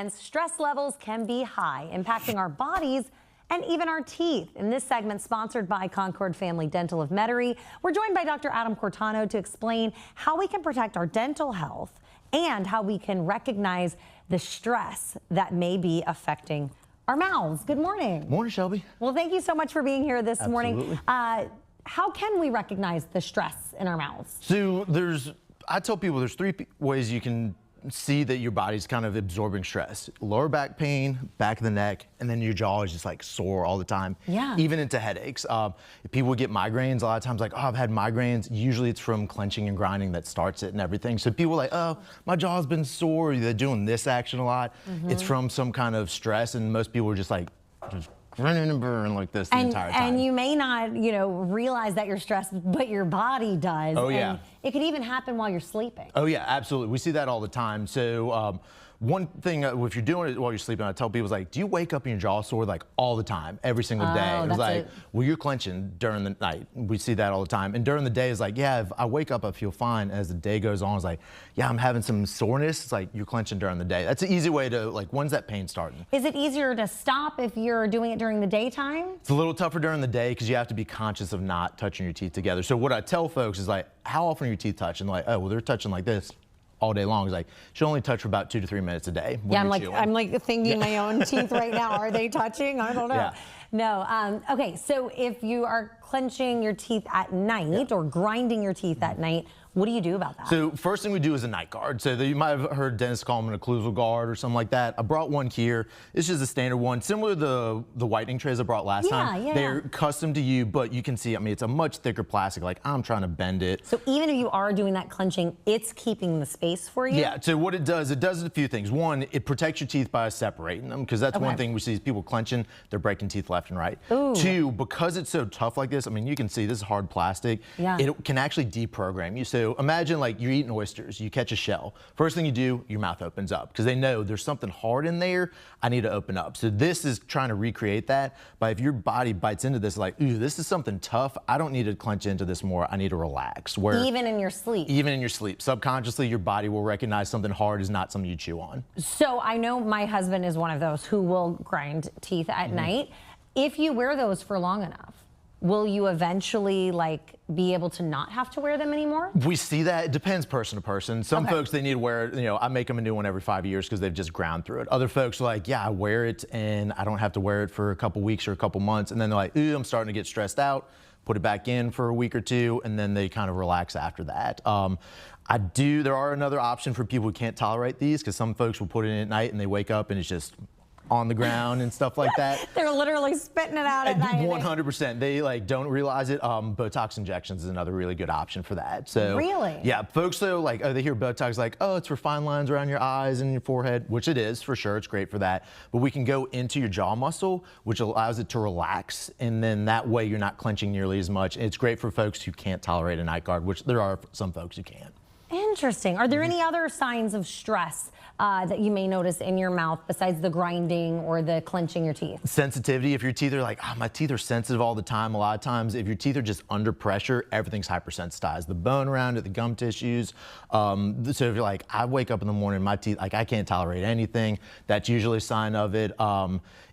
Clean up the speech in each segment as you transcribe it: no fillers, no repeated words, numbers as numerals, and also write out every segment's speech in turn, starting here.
And stress levels can be high, impacting our bodies and even our teeth. In this segment, sponsored by Concord Family Dental of Metairie, we're joined by Dr. Quartano to explain how we can protect our dental health and how we can recognize the stress that may be affecting our mouths. Good morning. Morning, Shelby. Well, thank you so much for being here this Absolutely. morning. How can we recognize the stress in our mouths? So I tell people there's three ways you can see that your body's kind of absorbing stress. Lower back pain, back of the neck, and then your jaw is just like sore all the time. Yeah. Even into headaches. If people get migraines, a lot of times like, oh, I've had migraines. Usually it's from clenching and grinding that starts it and everything. So people are like, oh, my jaw's been sore. They're doing this action a lot. It's from some kind of stress, and most people are just like, just grinning and burning like this the entire time. And you may not, realize that you're stressed, but your body does. Oh, yeah. And it could even happen while you're sleeping. Oh, yeah, absolutely. We see that all the time. So one thing, if you're doing it while you're sleeping, I tell people is like, do you wake up and your jaw sore like all the time, every single day? It's like, well, you're clenching during the night. We see that all the time. And during the day, it's like, yeah, if I wake up, I feel fine. As the day goes on, it's like, yeah, I'm having some soreness. It's like you're clenching during the day. That's an easy way to, like, when's that pain starting? Is it easier to stop if you're doing it during the daytime? It's a little tougher during the day because you have to be conscious of not touching your teeth together. So what I tell folks is like, how often are your teeth touching? They're like, oh, well, they're touching like this all day long. It's like, should only touch for about 2 to 3 minutes a day. Yeah, I'm like thinking my own teeth right now. Are they touching? I don't know. Yeah. No. Okay, so if you are clenching your teeth at night or grinding your teeth at night, what do you do about that? So first thing we do is a night guard. So you might have heard dentists call them an occlusal guard or something like that. I brought one here. It's just a standard one, similar to the whitening trays I brought last time. Yeah. They're custom to you, but you can see, I mean, it's a much thicker plastic. Like, I'm trying to bend it. So even if you are doing that clenching, it's keeping the space for you? Yeah, so what it does a few things. One, it protects your teeth by separating them, because that's one thing we see is people clenching, they're breaking teeth left and right. Ooh. Two, because it's so tough like this, I mean, you can see this is hard plastic. Yeah. It can actually deprogram you. So imagine like you're eating oysters, you catch a shell. First thing you do, your mouth opens up, because they know there's something hard in there, I need to open up. So this is trying to recreate that, but if your body bites into this like, ooh, this is something tough, I don't need to clench into this more, I need to relax. Even in your sleep? Even in your sleep. Subconsciously, your body will recognize something hard is not something you chew on. So I know my husband is one of those who will grind teeth at night. If you wear those for long enough, will you eventually be able to not have to wear them anymore? We see that. It depends person to person. Some folks, they need to wear it, I make them a new one every 5 years because they've just ground through it. Other folks are like, yeah, I wear it and I don't have to wear it for a couple weeks or a couple months. And then they're like, ooh, I'm starting to get stressed out. Put it back in for a week or two, and then they kind of relax after that. There are another option for people who can't tolerate these, because some folks will put it in at night and they wake up and it's just on the ground and stuff like that. They're literally spitting it out at night. 100%. They don't realize it. Botox injections is another really good option for that. So really? Yeah, folks though, they hear Botox like, oh, it's for fine lines around your eyes and your forehead, which it is for sure. It's great for that. But we can go into your jaw muscle, which allows it to relax, and then that way you're not clenching nearly as much. It's great for folks who can't tolerate a night guard, which there are some folks who can't. Interesting. Are there any other signs of stress that you may notice in your mouth besides the grinding or the clenching your teeth? Sensitivity. If your teeth are like, oh, my teeth are sensitive all the time, a lot of times, if your teeth are just under pressure, everything's hypersensitized. The bone around it, the gum tissues. So if you're like, I wake up in the morning, my teeth, I can't tolerate anything, that's usually a sign of it.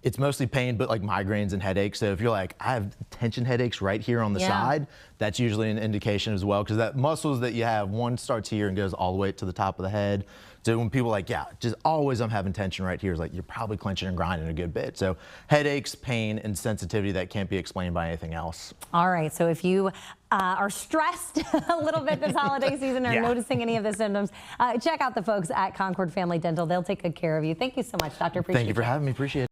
It's mostly pain, but like migraines and headaches. So if you're like, I have tension headaches right here on the side, that's usually an indication as well, because that muscles that you have, one starts here and goes all the way to the top of the head. So when people are like, yeah, just always I'm having tension right here, it's like you're probably clenching and grinding a good bit. So headaches, pain, and sensitivity that can't be explained by anything else. All right, so if you are stressed a little bit this holiday season or noticing any of the symptoms, check out the folks at Concord Family Dental. They'll take good care of you. Thank you so much, Doctor. Thank you for having me. Appreciate it.